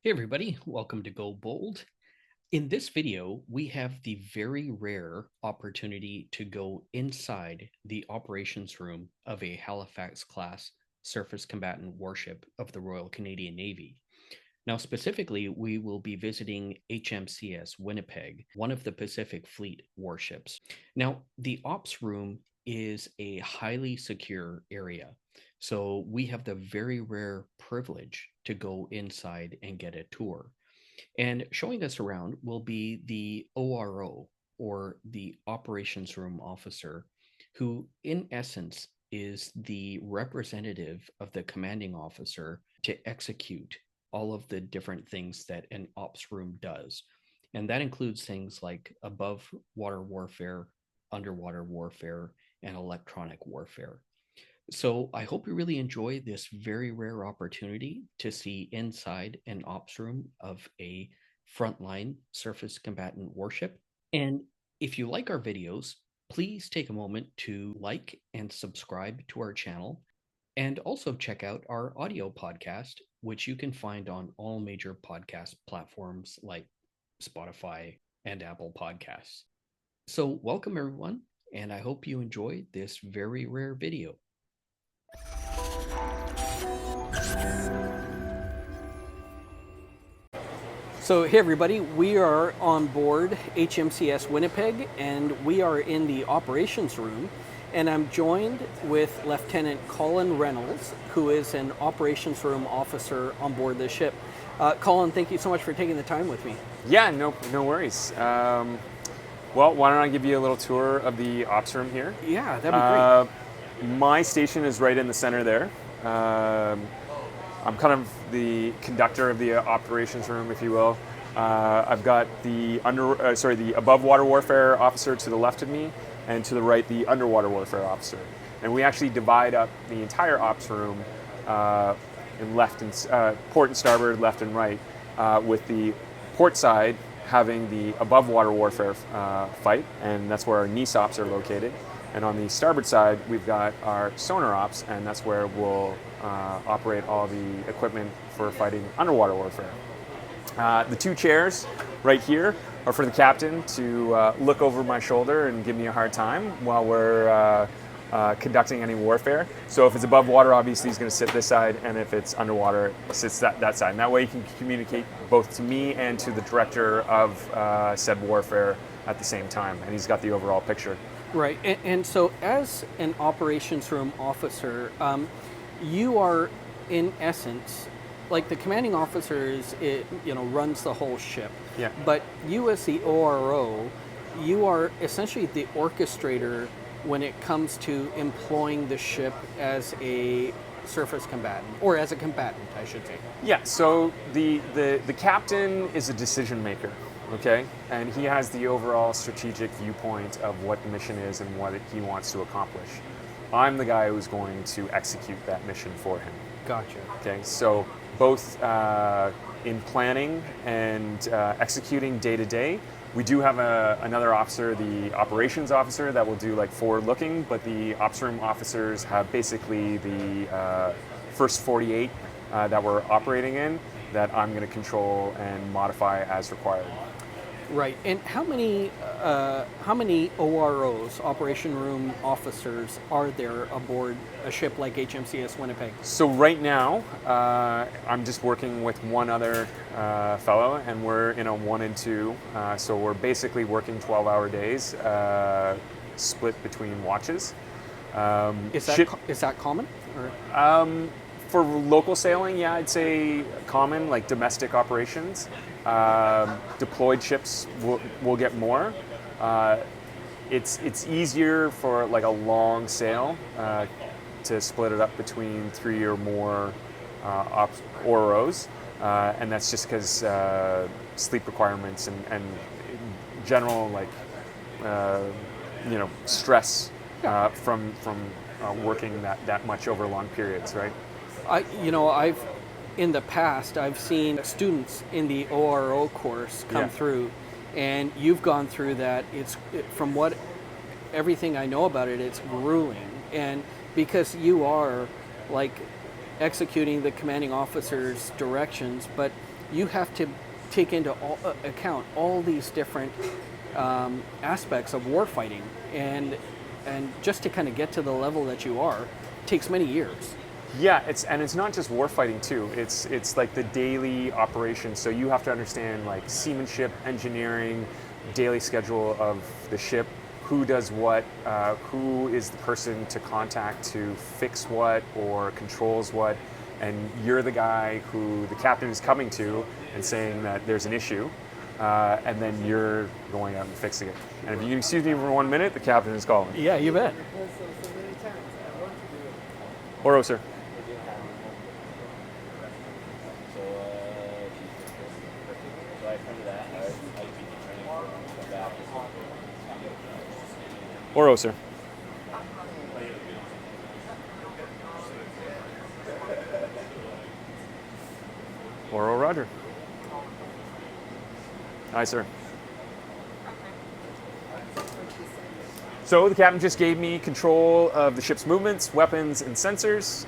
Hey everybody, welcome to Go Bold. In this video, we have the very rare opportunity to go inside the operations room of a Halifax-class surface combatant warship of the Royal Canadian Navy. Now, specifically, we will be visiting HMCS Winnipeg, one of the Pacific Fleet warships. Now, the ops room is a highly secure area. So we have the very rare privilege to go inside and get a tour. And showing us around will be the ORO, or the Operations Room Officer, who in essence is the representative of the commanding officer to execute all of the different things that an ops room does. And that includes things like above water warfare, underwater warfare, and electronic warfare. So I hope you really enjoy this very rare opportunity to see inside an ops room of a frontline surface combatant warship. And if you like our videos, please take a moment to like and subscribe to our channel, and also check out our audio podcast, which you can find on all major podcast platforms like Spotify and Apple Podcasts. So welcome everyone, and I hope you enjoy this very rare video. So hey everybody, we are on board HMCS Winnipeg and we are in the operations room, and I'm joined with Lieutenant Colin Reynolds, who is an operations room officer on board the ship. Colin, thank you so much for taking the time with me. Yeah, no worries. Well, why don't I give you a little tour of the ops room here? Yeah, that'd be great. My station is right in the center there. I'm kind of the conductor of the operations room, if you will. I've got the above water warfare officer to the left of me, and to the right the underwater warfare officer. And we actually divide up the entire ops room in left and port and starboard, left and right, with the port side having the above water warfare fight, and that's where our NEAS ops are located. And on the starboard side, we've got our sonar ops, and that's where we'll operate all the equipment for fighting underwater warfare. The two chairs right here are for the captain to look over my shoulder and give me a hard time while we're conducting any warfare. So if it's above water, obviously he's going to sit this side, and if it's underwater, sits that side. And that way he can communicate both to me and to the director of said warfare at the same time, and he's got the overall picture. Right, and so as an operations room officer, you are in essence, like the commanding officer runs the whole ship. Yeah. But you as the ORO, you are essentially the orchestrator when it comes to employing the ship as a surface combatant, or as a combatant, I should say. Yeah, so the captain is a decision maker, okay? And he has the overall strategic viewpoint of what the mission is and what he wants to accomplish. I'm the guy who's going to execute that mission for him. Gotcha. Okay, so both in planning and executing day to day, we do have another officer, the operations officer, that will do like forward-looking, but the ops room officers have basically the first 48 that we're operating in that I'm going to control and modify as required. Right, and how many OROs, operation room officers, are there aboard a ship like HMCS Winnipeg? So right now, I'm just working with one other fellow, and we're in a 1 and 2. So we're basically working 12-hour days, split between watches. Is that common? Or? For local sailing, yeah, I'd say common, like domestic operations. Deployed ships will get more. It's easier for like a long sail to split it up between 3 or more OROs, and that's just because sleep requirements and general like stress from working that much over long periods, right? In the past, I've seen students in the ORO course come through, and you've gone through that. From everything I know about it, it's grueling. And because you are like executing the commanding officer's directions, but you have to take into account all these different aspects of warfighting, and just to kind of get to the level that you are takes many years. Yeah, it's not just warfighting too. It's like the daily operations. So you have to understand like seamanship, engineering, daily schedule of the ship, who does what, who is the person to contact to fix what or controls what, and you're the guy who the captain is coming to and saying that there's an issue, and then you're going out and fixing it. And if you can excuse me for 1 minute, the captain is calling. Yeah, you bet. Oro, sir. Oro, sir. Oro, roger. Aye, sir. So the captain just gave me control of the ship's movements, weapons, and sensors.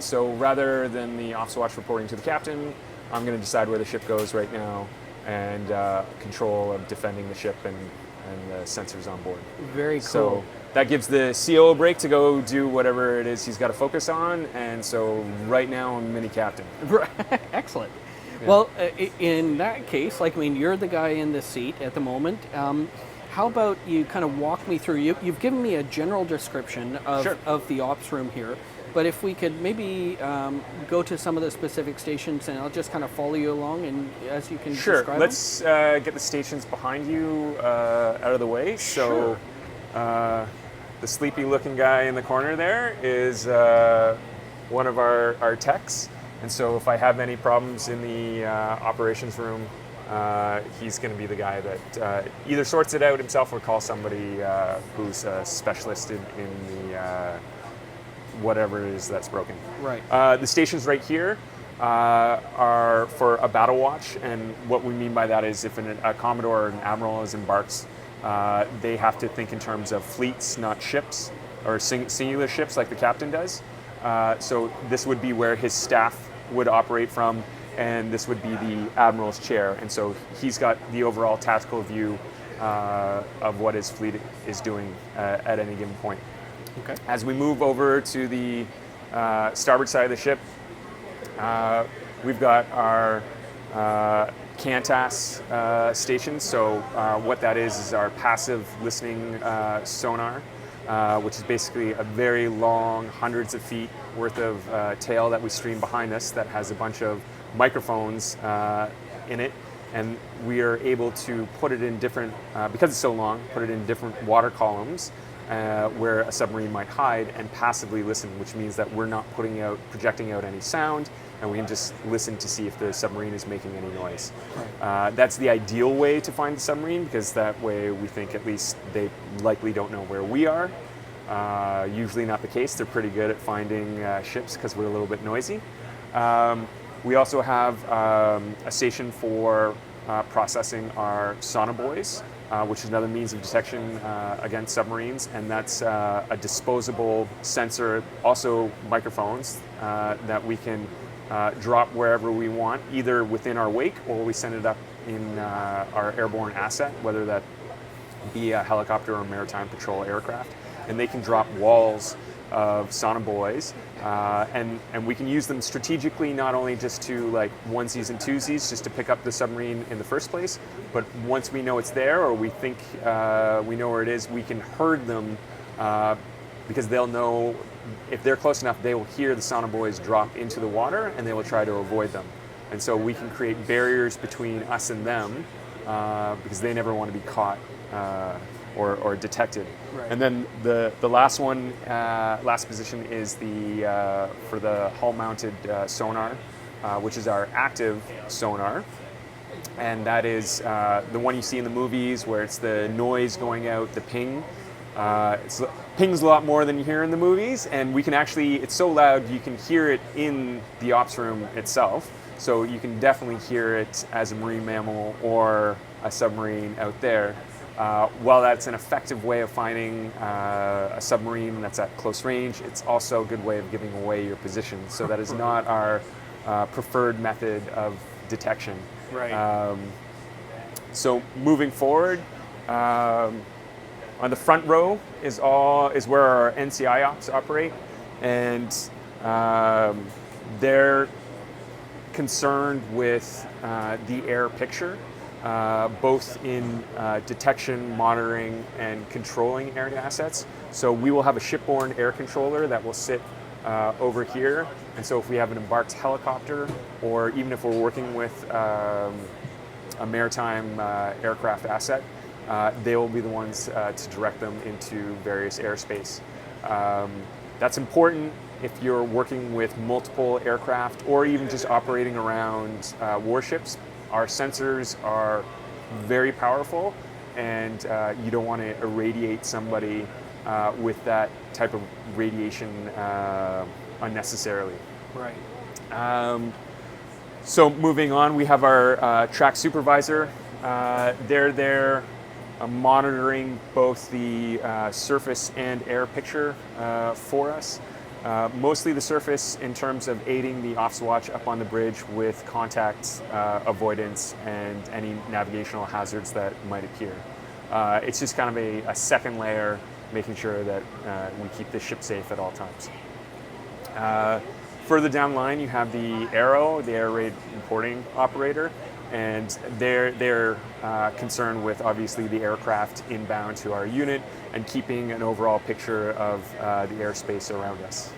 So rather than the ops watch reporting to the captain, I'm going to decide where the ship goes right now and control of defending the ship and the sensors on board. Very cool. So that gives the CO a break to go do whatever it is he's got to focus on. And so right now I'm mini captain. Excellent. Yeah. Well, in that case, like, I mean, you're the guy in the seat at the moment. How about you kind of walk me through, you've given me a general description of, Sure. of the ops room here, but if we could maybe go to some of the specific stations, and I'll just kind of follow you along, and as you can Sure. describe Let's get the stations behind you out of the way. So the sleepy looking guy in the corner there is one of our techs. And so if I have any problems in the operations room, he's going to be the guy that either sorts it out himself or calls somebody who's a specialist in the whatever it is that's broken. Right. The stations right here are for a battle watch, and what we mean by that is if a commodore or an admiral is embarked, they have to think in terms of fleets, not ships, or singular ships like the captain does. So this would be where his staff would operate from, and this would be the admiral's chair. And so he's got the overall tactical view of what his fleet is doing at any given point. Okay. As we move over to the starboard side of the ship, we've got our CANTAS station. So what that is our passive listening sonar, which is basically a very long, hundreds of feet worth of tail that we stream behind us that has a bunch of microphones in it. And we are able to put it in different, because it's so long, put it in different water columns where a submarine might hide and passively listen, which means that we're not projecting out any sound, and we can just listen to see if the submarine is making any noise. Right. That's the ideal way to find the submarine, because that way we think at least they likely don't know where we are. Usually not the case. They're pretty good at finding ships because we're a little bit noisy. We also have a station for processing our sonobuoys, which is another means of detection against submarines, and that's a disposable sensor, also microphones, that we can drop wherever we want, either within our wake or we send it up in our airborne asset, whether that be a helicopter or maritime patrol aircraft. And they can drop walls of sonobuoys, and we can use them strategically, not only just to like onesies and twosies, just to pick up the submarine in the first place, but once we know it's there or we think we know where it is, we can herd them because they'll know if they're close enough, they will hear the sonobuoys drop into the water and they will try to avoid them. And so we can create barriers between us and them because they never want to be caught or detected. Right. And then the last one, last position is the for the hull-mounted sonar, which is our active sonar, and that is the one you see in the movies where it's the noise going out, the ping. Pings a lot more than you hear in the movies, and we can actually, it's so loud you can hear it in the ops room itself. So you can definitely hear it as a marine mammal or a submarine out there. While that's an effective way of finding a submarine that's at close range, it's also a good way of giving away your position. So that is not our preferred method of detection. Right. So moving forward, on the front row is where our NCI ops operate, and they're concerned with the air picture, both in detection, monitoring, and controlling air assets. So we will have a shipborne air controller that will sit over here, and so if we have an embarked helicopter, or even if we're working with a maritime aircraft asset, they will be the ones to direct them into various airspace. That's important if you're working with multiple aircraft or even just operating around warships. Our sensors are very powerful, and you don't want to irradiate somebody with that type of radiation unnecessarily. Right. So moving on, we have our track supervisor. They're there monitoring both the surface and air picture for us. Mostly the surface in terms of aiding the ops watch up on the bridge with contact avoidance and any navigational hazards that might appear. It's just kind of a second layer, making sure that we keep the ship safe at all times. Further down the line, you have the ARROW, the air raid reporting operator, and they're concerned with obviously the aircraft inbound to our unit and keeping an overall picture of the airspace around us.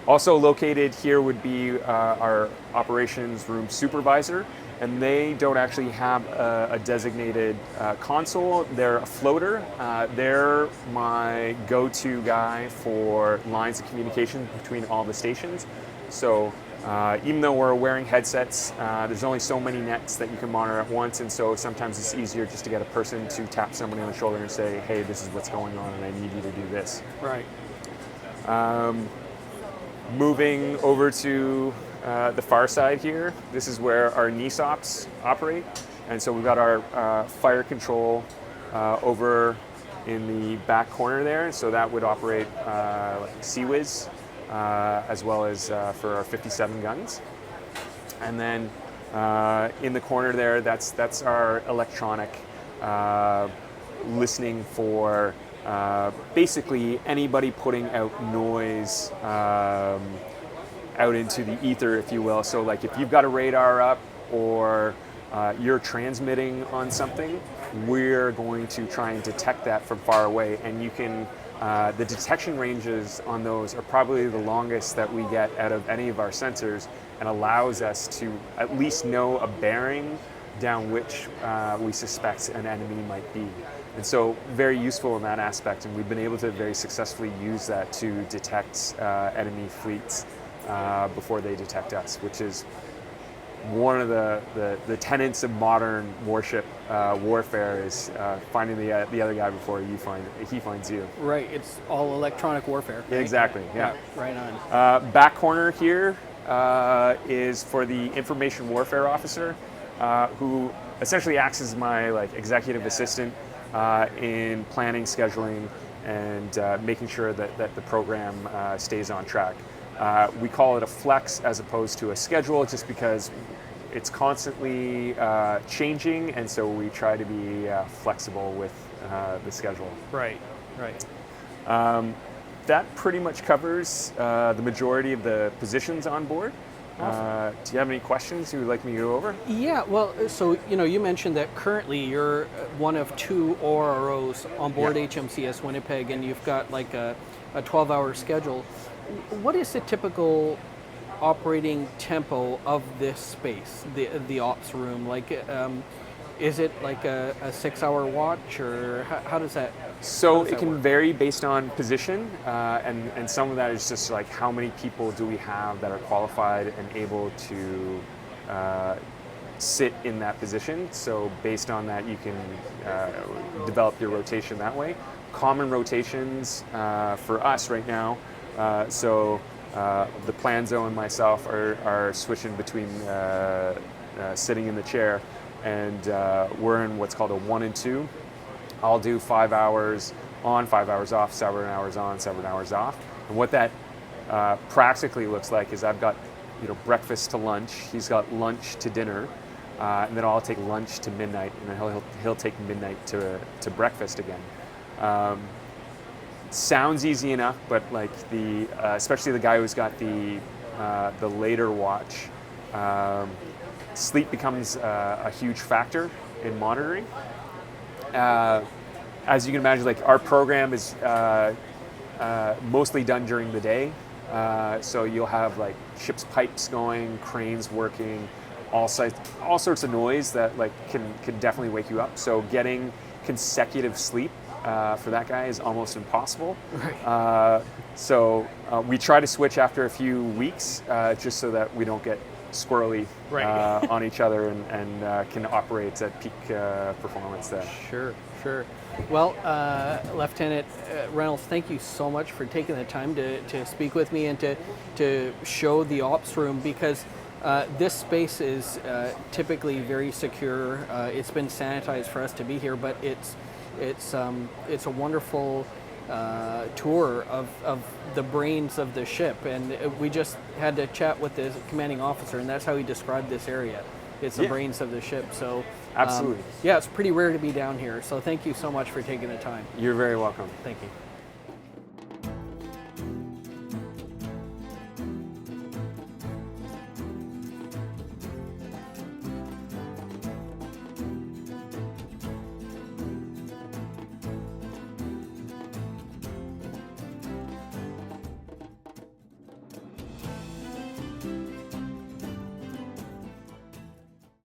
Also located here would be our operations room supervisor, and they don't actually have a designated console. They're a floater. They're my go-to guy for lines of communication between all the stations. So even though we're wearing headsets, there's only so many nets that you can monitor at once, and so sometimes it's easier just to get a person to tap somebody on the shoulder and say, hey, this is what's going on and I need you to do this. Right. Moving over to the far side here, this is where our NESOPs operate. And so we've got our fire control over in the back corner there. So that would operate like CWIS, as well as for our 57 guns. And then in the corner there, that's our electronic listening for basically anybody putting out noise out into the ether, if you will. So like if you've got a radar up or you're transmitting on something, we're going to try and detect that from far away. And you can, the detection ranges on those are probably the longest that we get out of any of our sensors, and allows us to at least know a bearing down which we suspect an enemy might be. And so very useful in that aspect, and we've been able to very successfully use that to detect enemy fleets before they detect us, which is one of the tenets of modern warship warfare, is finding the other guy before he finds you. Right, it's all electronic warfare. Right? Exactly, yeah. Right on. Back corner here is for the information warfare officer, who essentially acts as my executive assistant in planning, scheduling, and making sure that the program stays on track. We call it a flex as opposed to a schedule, just because it's constantly changing, and so we try to be flexible with the schedule. Right. That pretty much covers the majority of the positions on board. Awesome. Do you have any questions you would like me to go over? Yeah, well, so you mentioned that currently you're one of 2 ORROs on board HMCS Winnipeg, and you've got like a 12-hour schedule. What is the typical operating tempo of this space, the ops room? Like, is it like a 6-hour watch, or how does that? So it can vary based on position, and some of that is just like how many people do we have that are qualified and able to sit in that position. So based on that, you can develop your rotation that way. Common rotations for us right now. So the Planzo and myself are switching between sitting in the chair, and we're in what's called a 1 and 2. I'll do 5 hours on, 5 hours off, 7 hours on, 7 hours off. And what that practically looks like is I've got breakfast to lunch. He's got lunch to dinner, and then I'll take lunch to midnight, and then he'll take midnight to breakfast again. Sounds easy enough, but like especially the guy who's got the later watch, sleep becomes a huge factor in monitoring. As you can imagine, like our program is mostly done during the day, so you'll have like ship's pipes going, cranes working, all sorts of noise that like can definitely wake you up. So getting consecutive sleep for that guy is almost impossible. Right. So we try to switch after a few weeks, just so that we don't get squirrely on each other and can operate at peak performance there. Sure. Well, Lieutenant Reynolds, thank you so much for taking the time to speak with me and to show the ops room, because this space is typically very secure. It's been sanitized for us to be here, but it's a wonderful tour of the brains of the ship, and we just had to chat with the commanding officer, and that's how he described this area. It's the brains of the ship. So absolutely. Yeah, it's pretty rare to be down here. So thank you so much for taking the time. You're very welcome. Thank you.